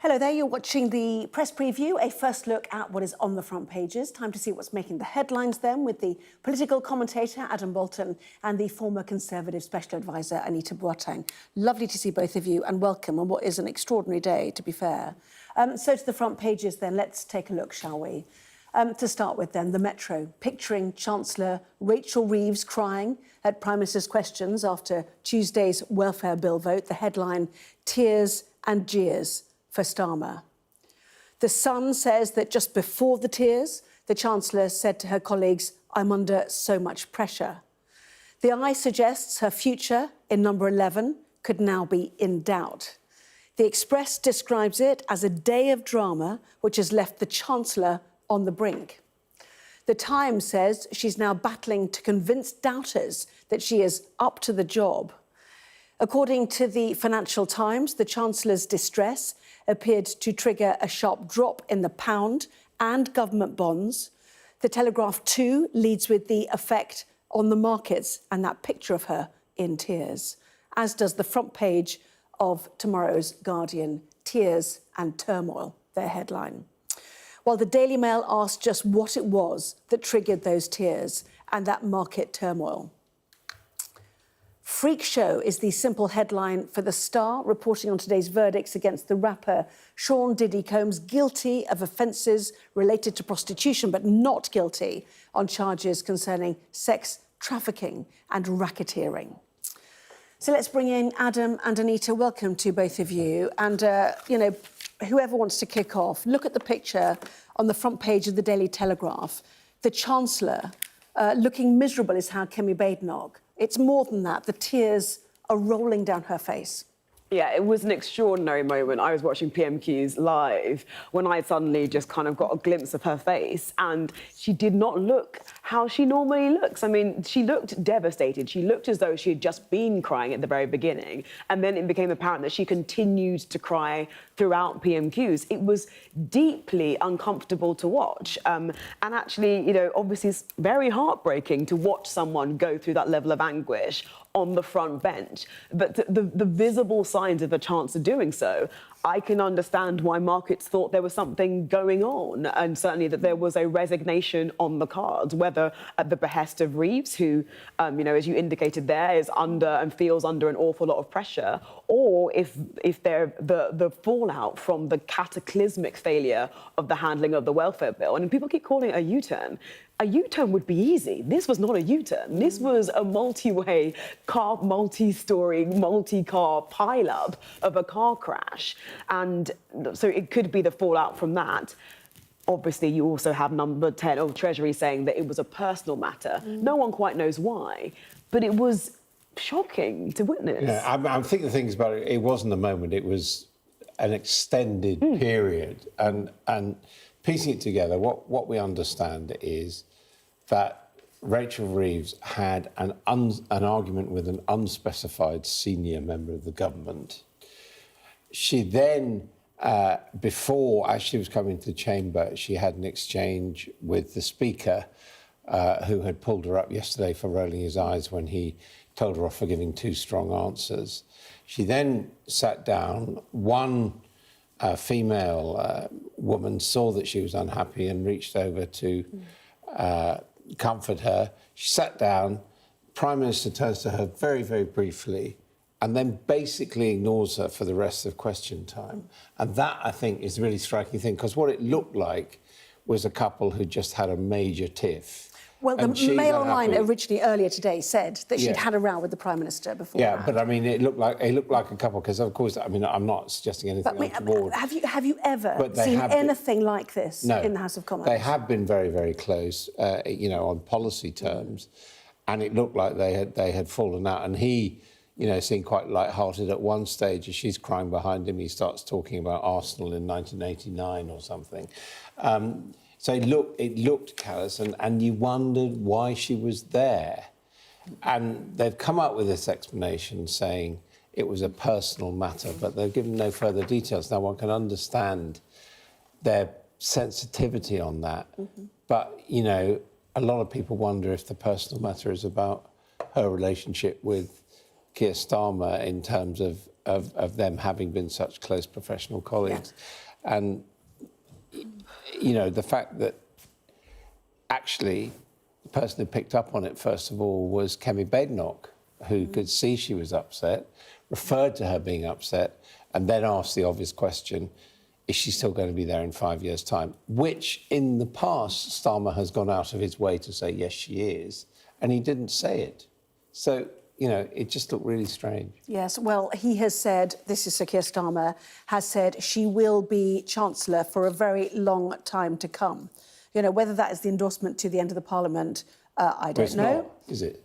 Hello there, you're watching the press preview, a first look at what is on the front pages. Time to see what's making the headlines then with the political commentator Adam Bolton and the former Conservative Special Advisor Anita Boateng. Lovely to see both of you and welcome on what is an extraordinary day, to be fair. So to the front pages then, let's take a look, shall we? To start with then, the Metro, picturing Chancellor Rachel Reeves crying at Prime Minister's questions after Tuesday's welfare bill vote. The headline, Tears and Jeers for Starmer. The Sun says that just before the tears, the Chancellor said to her colleagues, "I'm under so much pressure." The Eye suggests her future in number 11 could now be in doubt. The Express describes it as a day of drama which has left the Chancellor on the brink. The Times says she's now battling to convince doubters that she is up to the job. According to the Financial Times, the Chancellor's distress appeared to trigger a sharp drop in the pound and government bonds. The Telegraph too leads with the effect on the markets and that picture of her in tears, as does the front page of tomorrow's Guardian, Tears and Turmoil, their headline. While the Daily Mail asked just what it was that triggered those tears and that market turmoil. Freak show is the simple headline for The Star, reporting on today's verdicts against the rapper Sean Diddy Combs, guilty of offences related to prostitution, but not guilty on charges concerning sex trafficking and racketeering. So let's bring in Adam and Anita. Welcome to both of you. And, whoever wants to kick off, look at the picture on the front page of the Daily Telegraph. The Chancellor looking miserable is how Kemi Badenoch. It's more than that. The tears are rolling down her face. Yeah, it was an extraordinary moment. I was watching PMQs live when I suddenly just kind of got a glimpse of her face, and she did not look how she normally looks. I mean, she looked devastated. She looked as though she had just been crying at the very beginning, and then it became apparent that she continued to cry throughout PMQs. It was deeply uncomfortable to watch. And actually, obviously it's very heartbreaking to watch someone go through that level of anguish on the front bench. But the visible signs of the chance of doing so, I can understand why markets thought there was something going on, and certainly that there was a resignation on the cards, whether at the behest of Reeves, who, as you indicated there, is under and feels under an awful lot of pressure, or if they're the fallout from the cataclysmic failure of the handling of the welfare bill. And people keep calling it a U-turn. A U-turn would be easy. This was not a U-turn. This was a multi-way, multi-story, multi-car pile-up of a car crash. And so it could be the fallout from that. Obviously, you also have number 10 of Treasury saying that it was a personal matter. No one quite knows why, but it was shocking to witness. Yeah, I think the thing is about it, it wasn't a moment, it was an extended period. And piecing it together, what we understand is that Rachel Reeves had an argument with an unspecified senior member of the government. She then, as she was coming to the chamber, she had an exchange with the Speaker, who had pulled her up yesterday for rolling his eyes when he told her off for giving too strong answers. She then sat down. One female woman saw that she was unhappy and reached over to comfort her. She sat down. Prime Minister turns to her very, very briefly and then basically ignores her for the rest of question time. And that, I think, is a really striking thing, because what it looked like was a couple who just had a major tiff. Well, the Mail Online originally earlier today said that she'd had a row with the Prime Minister before. Yeah, but I mean, it looked like a couple, because of course, I mean, I'm not suggesting anything untoward. Have you ever seen anything like this in the House of Commons? They have been very, very close, on policy terms, and it looked like they had fallen out. And he, seemed quite light-hearted at one stage. As she's crying behind him, he starts talking about Arsenal in 1989 or something. So it looked callous, and you wondered why she was there. And they've come up with this explanation saying it was a personal matter, but they've given no further details. Now, one can understand their sensitivity on that. But, a lot of people wonder if the personal matter is about her relationship with Keir Starmer in terms of of them having been such close professional colleagues. And, you know, the fact that actually the person who picked up on it, first of all, was Kemi Badenoch, who could see she was upset, referred to her being upset, and then asked the obvious question, is she still going to be there in 5 years' time? Which, in the past, Starmer has gone out of his way to say, yes, she is, and he didn't say it. So, you know, it just looked really strange. Yes, well, he has said, this is Sir Keir Starmer, has said she will be Chancellor for a very long time to come. You know, whether that is the endorsement to the end of the Parliament, I don't know. Not, is it?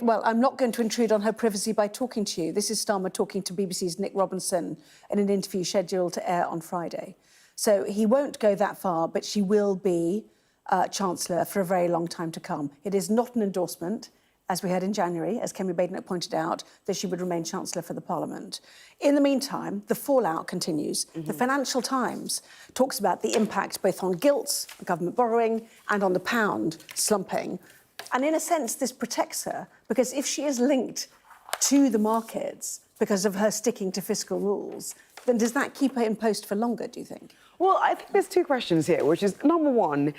Well, I'm not going to intrude on her privacy by talking to you. This is Starmer talking to BBC's Nick Robinson in an interview scheduled to air on Friday. So he won't go that far, but she will be Chancellor for a very long time to come. It is not an endorsement, as we heard in January, as Kemi Badenoch pointed out, that she would remain Chancellor for the Parliament. In the meantime, the fallout continues. The Financial Times talks about the impact both on gilts, government borrowing, and on the pound slumping. And in a sense, this protects her, because if she is linked to the markets because of her sticking to fiscal rules, then does that keep her in post for longer, do you think? Well, I think there's two questions here, which is, number one,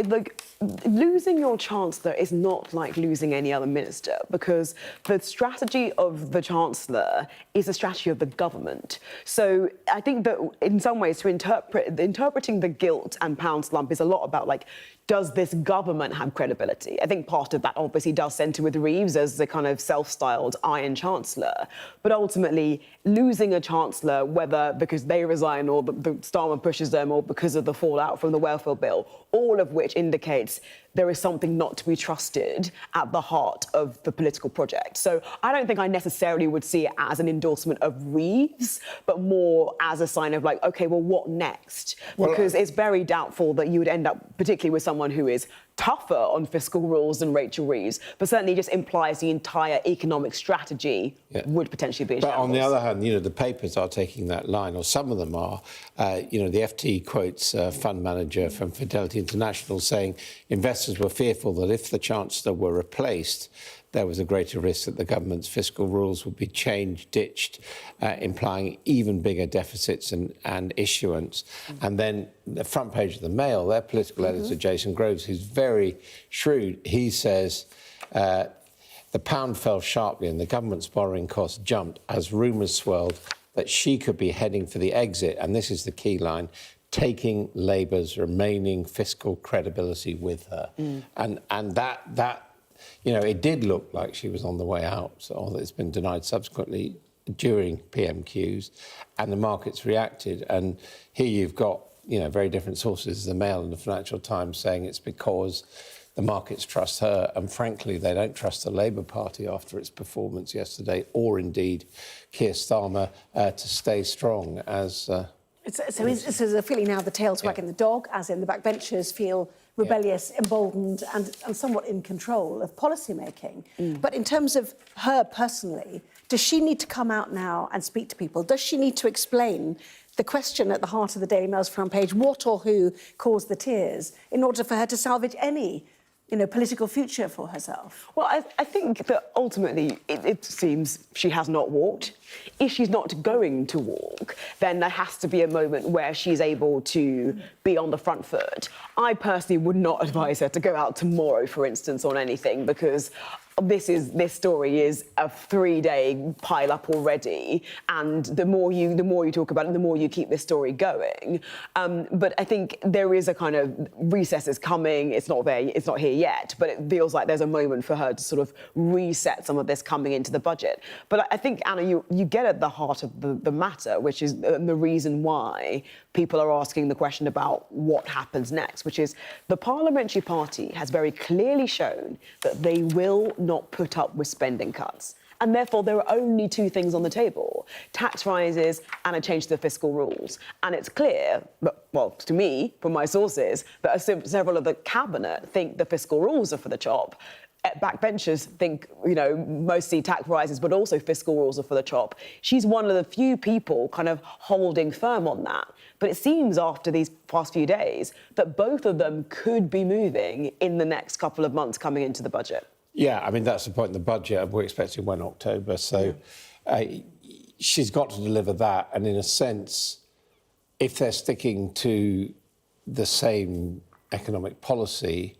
like, losing your Chancellor is not like losing any other minister, because the strategy of the Chancellor is the strategy of the government. So I think that in some ways, interpreting the gilt and pound slump is a lot about, like, does this government have credibility? I think part of that obviously does center with Reeves as the kind of self-styled Iron Chancellor. But ultimately, losing a Chancellor, whether because they resign or the Starmer pushes them or because of the fallout from the welfare bill, all of which indicates there is something not to be trusted at the heart of the political project. So I don't think I necessarily would see it as an endorsement of Reeves, but more as a sign of, like, OK, well, what next? Because it's very doubtful that you would end up, particularly with someone who is tougher on fiscal rules than Rachel Reeves, but certainly just implies the entire economic strategy would potentially be in shambles. But on the other hand, you know, the papers are taking that line, or some of them are. You know, the FT quotes a fund manager from Fidelity International saying investors were fearful that if the Chancellor were replaced, there was a greater risk that the government's fiscal rules would be changed, ditched, implying even bigger deficits and issuance. And then the front page of the Mail, their political editor, Jason Groves, who's very shrewd, he says the pound fell sharply and the government's borrowing costs jumped as rumours swirled that she could be heading for the exit, and this is the key line, taking Labour's remaining fiscal credibility with her. And that you know, it did look like she was on the way out, although it's been denied subsequently during PMQs, and the markets reacted. And here you've got, you know, very different sources, the Mail and the Financial Times, saying it's because the markets trust her, and frankly, they don't trust the Labour Party after its performance yesterday, or indeed Keir Starmer, to stay strong as... So is a feeling now the tail's wagging the dog, as in the backbenchers feel rebellious, emboldened and somewhat in control of policy making. But in terms of her personally, does she need to come out now and speak to people? Does she need to explain the question at the heart of the Daily Mail's front page, what or who caused the tears, in order for her to salvage any, you know, political future for herself? Well, I think that ultimately it seems she has not walked. If she's not going to walk, then there has to be a moment where she's able to be on the front foot. I personally would not advise her to go out tomorrow, for instance, on anything, because this story is a 3-day pile up already, and the more you talk about it, the more you keep this story going. But I think there is a kind of recess is coming. It's not there. It's not here yet. But it feels like there's a moment for her to sort of reset some of this coming into the budget. But I think, Anna, you get at the heart of the matter, which is the reason why people are asking the question about what happens next, which is the Parliamentary Party has very clearly shown that they will not put up with spending cuts. And therefore, there are only two things on the table: tax rises and a change to the fiscal rules. And it's clear, well, to me, from my sources, that several of the cabinet think the fiscal rules are for the chop. Backbenchers think, you know, mostly tax rises, but also fiscal rules are for the chop. She's one of the few people kind of holding firm on that. But it seems after these past few days that both of them could be moving in the next couple of months coming into the budget. Yeah, I mean, that's the point. The budget, we're expecting 1 October. So, she's got to deliver that. And in a sense, if they're sticking to the same economic policy,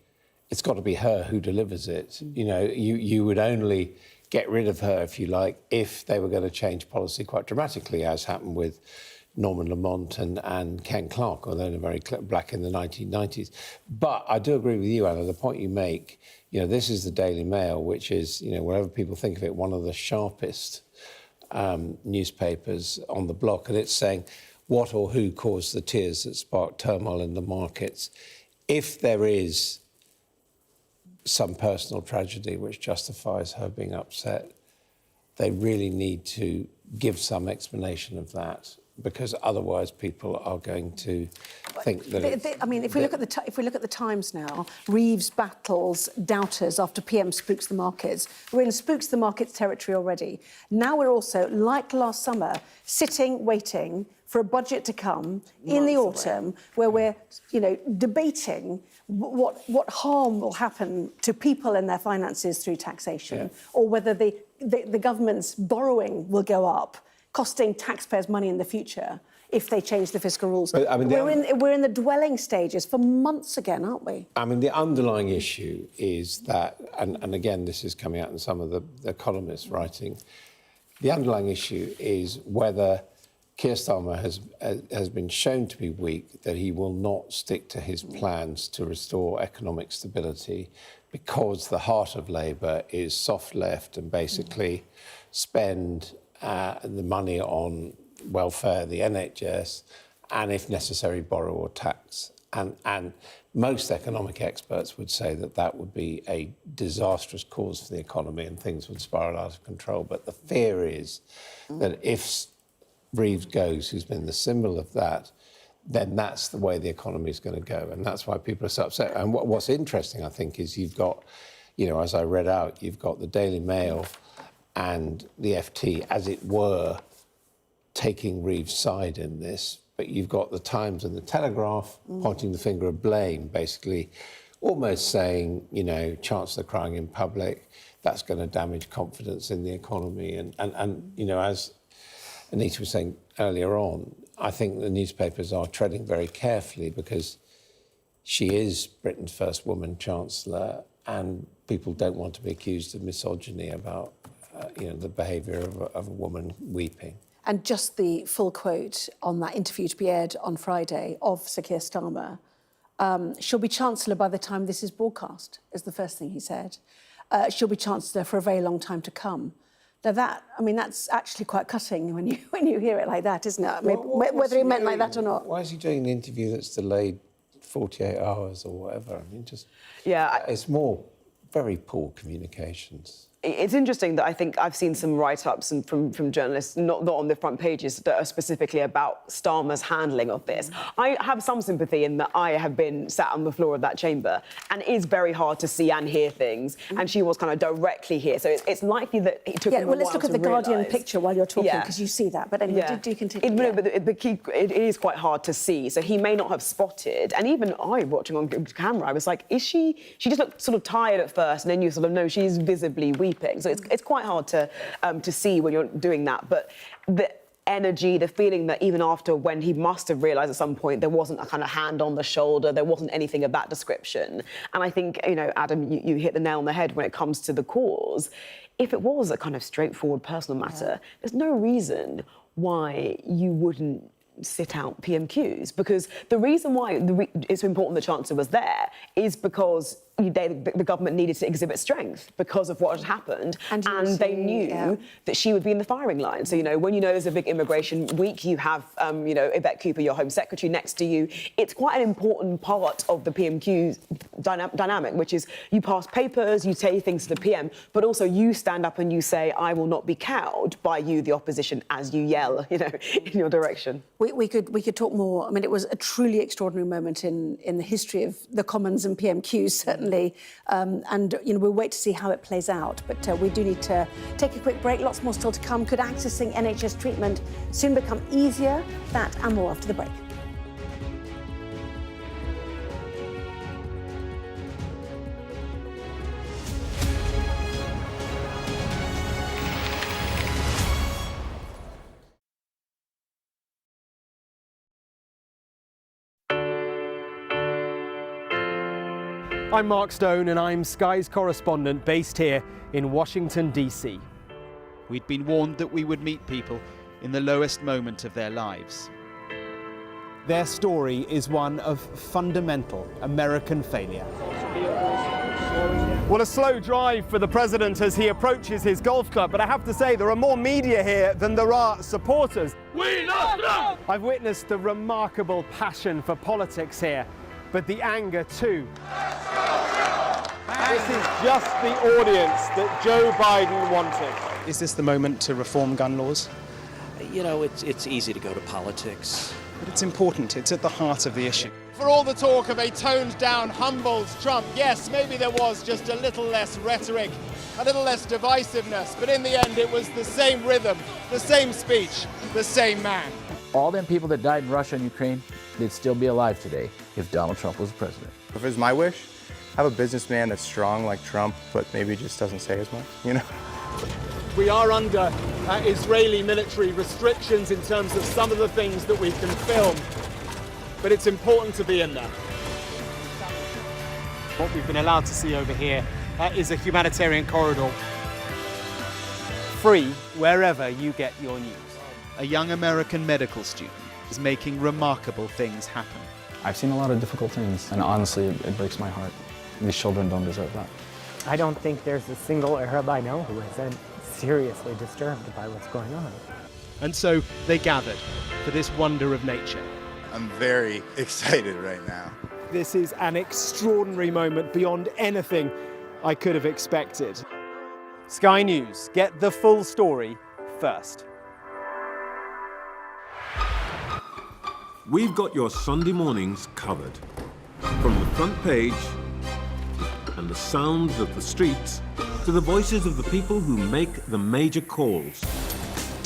it's got to be her who delivers it. You know, you would only get rid of her, if you like, if they were going to change policy quite dramatically, as happened with Norman Lamont and Ken Clarke, although they're very black in the 1990s. But I do agree with you, Anna, the point you make, you know, this is the Daily Mail, which is, you know, whatever people think of it, one of the sharpest newspapers on the block. And it's saying, what or who caused the tears that sparked turmoil in the markets? If there is some personal tragedy which justifies her being upset, they really need to give some explanation of that, because otherwise people are going to think that. I mean, if we look at the Times now, Reeves battles doubters after PM spooks the markets. We're in spooks the markets territory already. Now we're also, like last summer, sitting waiting for a budget to come in the autumn, where we're, you know, debating what harm will happen to people and their finances through taxation, or whether the government's borrowing will go up, costing taxpayers money in the future if they change the fiscal rules. But, I mean, we're in the dwelling stages for months again, aren't we? I mean, the underlying issue is that, and again, this is coming out in some of the economists' writing, the underlying issue is whether Keir Starmer has been shown to be weak, that he will not stick to his plans to restore economic stability, because the heart of Labour is soft left and basically spend the money on welfare, the NHS, and if necessary, borrow or tax. And most economic experts would say that that would be a disastrous cause for the economy and things would spiral out of control. But the fear is that if Reeves goes, who's been the symbol of that, then that's the way the economy is going to go. And that's why people are so upset. And what's interesting, I think, is you've got, you know, as I read out, you've got the Daily Mail and the FT, as it were, taking Reeves' side in this. But you've got the Times and the Telegraph pointing the finger of blame, basically almost saying, you know, Chancellor crying in public, that's going to damage confidence in the economy. And you know, as Anita was saying earlier on, I think the newspapers are treading very carefully, because she is Britain's first woman Chancellor, and people don't want to be accused of misogyny about, you know, the behaviour of a woman weeping. And just the full quote on that interview to be aired on Friday of Sir Keir Starmer, she'll be Chancellor by the time this is broadcast, is the first thing he said. She'll be Chancellor for a very long time to come. Now that, I mean, that's actually quite cutting when you hear it like that, isn't it? I mean, whether he meant like that or not. Why is he doing an interview that's delayed 48 hours or whatever? I mean, just... Yeah. It's more very poor communications. It's interesting that I think I've seen some write-ups and from journalists, not on the front pages, that are specifically about Starmer's handling of this. I have some sympathy in that I have been sat on the floor of that chamber, and it is very hard to see and hear things, and she was kind of directly here. So it's likely that it took him a while to let's look at the Guardian realise. picture while you're talking, because you see that. But anyway, do continue. But it is quite hard to see, so he may not have spotted. And even I, watching on camera, I was like, is she just looked sort of tired at first, and then you sort of know she's visibly weeping. So it's quite hard to see when you're doing that. But the energy, the feeling that even after, when he must have realised at some point there wasn't a kind of hand on the shoulder, there wasn't anything of that description. And I think, you know, Adam, you hit the nail on the head when it comes to the cause. If it was a kind of straightforward personal matter, there's no reason why you wouldn't sit out PMQs, because the reason why it's important the Chancellor was there is because the government needed to exhibit strength because of what had happened, and they knew that she would be in the firing line. So, you know, when you know there's a big immigration week, you have, you know, Yvette Cooper, your Home Secretary, next to you. It's quite an important part of the PMQ dynamic, which is you pass papers, you say things to the PM, but also you stand up and you say, I will not be cowed by you, the opposition, as you yell, you know, in your direction. We could talk more. I mean, it was a truly extraordinary moment in the history of the Commons and PMQs, certainly. And, you know, we'll wait to see how it plays out. But we do need to take a quick break. Lots more still to come. Could accessing NHS treatment soon become easier? That and more after the break. I'm Mark Stone and I'm Sky's correspondent based here in Washington, D.C. We'd been warned that we would meet people in the lowest moment of their lives. Their story is one of fundamental American failure. Well, a slow drive for the president as he approaches his golf club, but I have to say there are more media here than there are supporters. We love Trump! I've witnessed the remarkable passion for politics here, but the anger too. This is just the audience that Joe Biden wanted. Is this the moment to reform gun laws? You know, it's easy to go to politics. But it's important, it's at the heart of the issue. For all the talk of a toned-down, humbled Trump, yes, maybe there was just a little less rhetoric, a little less divisiveness, but in the end it was the same rhythm, the same speech, the same man. All them people that died in Russia and Ukraine, they'd still be alive today if Donald Trump was president. If it was my wish, have a businessman that's strong like Trump, but maybe just doesn't say as much, you know? We are under Israeli military restrictions in terms of some of the things that we can film, but it's important to be in there. What we've been allowed to see over here is a humanitarian corridor, free wherever you get your news. A young American medical student is making remarkable things happen. I've seen a lot of difficult things, and honestly, it breaks my heart. These children don't deserve that. I don't think there's a single Arab I know who isn't seriously disturbed by what's going on. And so they gathered for this wonder of nature. I'm very excited right now. This is an extraordinary moment beyond anything I could have expected. Sky News, get the full story first. We've got your Sunday mornings covered. From the front page and the sounds of the streets to the voices of the people who make the major calls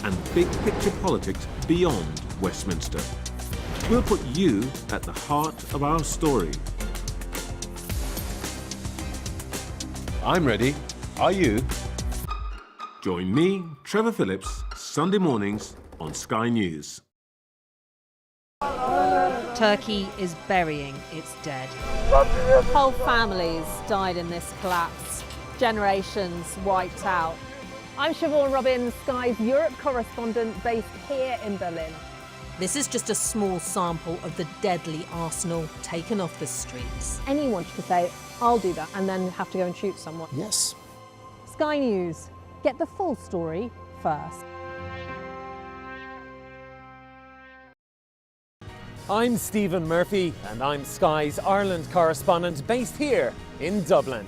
and big picture politics beyond Westminster. We'll put you at the heart of our story. I'm ready. Are you? Join me, Trevor Phillips, Sunday mornings on Sky News. Turkey is burying its dead. Whole families died in this collapse. Generations wiped out. I'm Siobhan Robbins, Sky's Europe correspondent based here in Berlin. This is just a small sample of the deadly arsenal taken off the streets. Anyone could say, I'll do that, and then have to go and shoot someone. Yes. Sky News, get the full story first. I'm Stephen Murphy, and I'm Sky's Ireland correspondent based here in Dublin.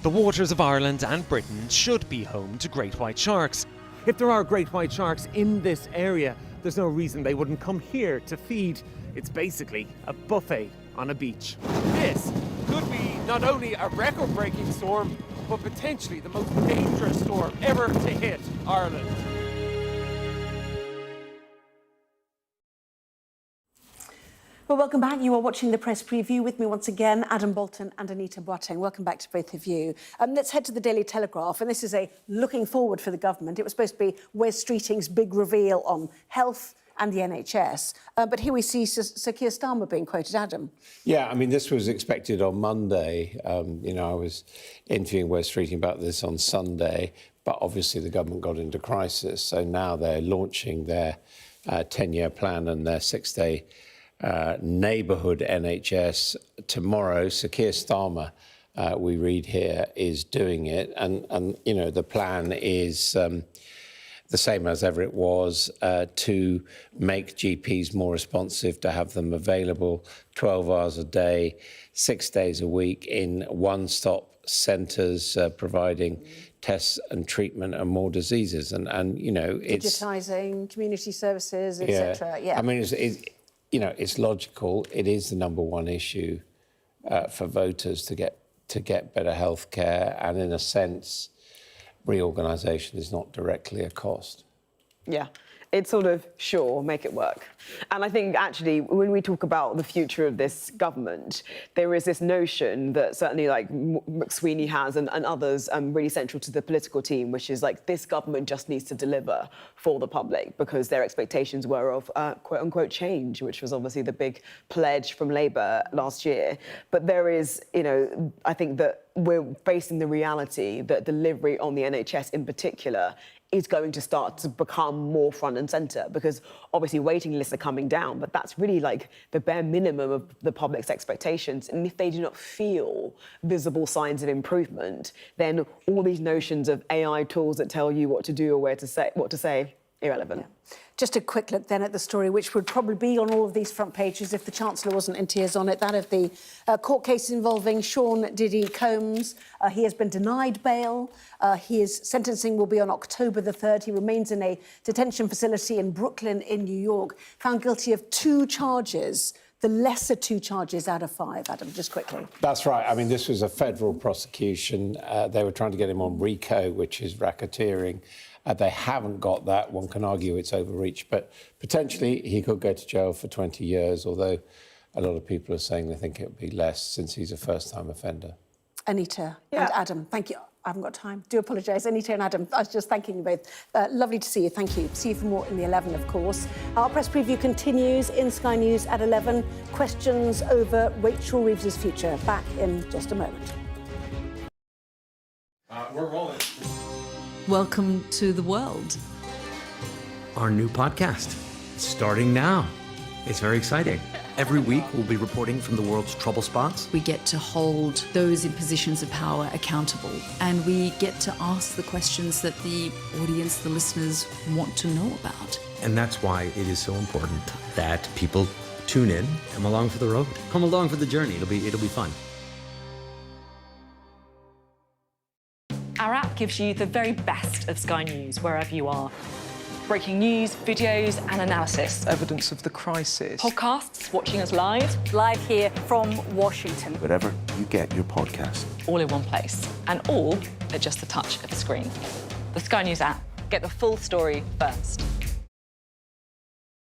The waters of Ireland and Britain should be home to great white sharks. If there are great white sharks in this area, there's no reason they wouldn't come here to feed. It's basically a buffet on a beach. This could be not only a record-breaking storm, but potentially the most dangerous storm ever to hit Ireland. Well, welcome back. You are watching the press preview with me once again, Adam Bolton and Anita Boateng. Welcome back to both of you. Let's head to the Daily Telegraph, and this is a looking forward for the government. It was supposed to be Wes Streeting's big reveal on health and the NHS, but here we see Sir Keir Starmer being quoted. Adam. Yeah, I mean, this was expected on Monday. You know, I was interviewing Wes Streeting about this on Sunday, but obviously the government got into crisis, so now they're launching their 10-year plan and their 6-day neighbourhood NHS tomorrow. Sir Keir Starmer, we read here, is doing it. And you know, the plan is the same as ever it was, to make GPs more responsive, to have them available 12 hours a day, 6 days a week in one-stop centres, providing tests and treatment and more diseases. And you know, it's... Digitising, community services, etc. Yeah. I mean, you know, it's logical. It is the number one issue for voters to get better health care, and in a sense, reorganisation is not directly a cost. Yeah. It's sort of, sure, make it work. And I think, actually, when we talk about the future of this government, there is this notion that certainly, like, McSweeney has and others really central to the political team, which is, like, this government just needs to deliver for the public because their expectations were of, quote-unquote, change, which was obviously the big pledge from Labour last year. But there is, you know, I think that we're facing the reality that delivery on the NHS in particular is going to start to become more front and centre because obviously waiting lists are coming down, but that's really like the bare minimum of the public's expectations. And if they do not feel visible signs of improvement, then all these notions of AI tools that tell you what to do or what to say, irrelevant. Yeah. Just a quick look then at the story, which would probably be on all of these front pages if the Chancellor wasn't in tears on it, that of the court case involving Sean Diddy Combs. He has been denied bail. His sentencing will be on October the 3rd. He remains in a detention facility in Brooklyn in New York, found guilty of 2 charges, the lesser 2 charges out of 5, Adam, just quickly. That's right. I mean, this was a federal prosecution. They were trying to get him on RICO, which is racketeering. They haven't got that. One can argue it's overreach, but potentially he could go to jail for 20 years, although a lot of people are saying they think it would be less since he's a first-time offender. Anita and Adam, thank you. I haven't got time. Do apologise. Anita and Adam, I was just thanking you both. Lovely to see you. Thank you. See you for more in the 11, of course. Our press preview continues in Sky News at 11. Questions over Rachel Reeves' future. Back in just a moment. We're rolling. Welcome to the world. Our new podcast, starting now. It's very exciting. Every week, we'll be reporting from the world's trouble spots. We get to hold those in positions of power accountable, and we get to ask the questions that the audience, the listeners, want to know about. And that's why it is so important that people tune in, come along for the road, come along for the journey. It'll be fun. Our app gives you the very best of Sky News wherever you are. Breaking news, videos and analysis. Evidence of the crisis. Podcasts, watching us live. Live here from Washington. Wherever you get your podcast. All in one place. And all at just the touch of a screen. The Sky News app. Get the full story first.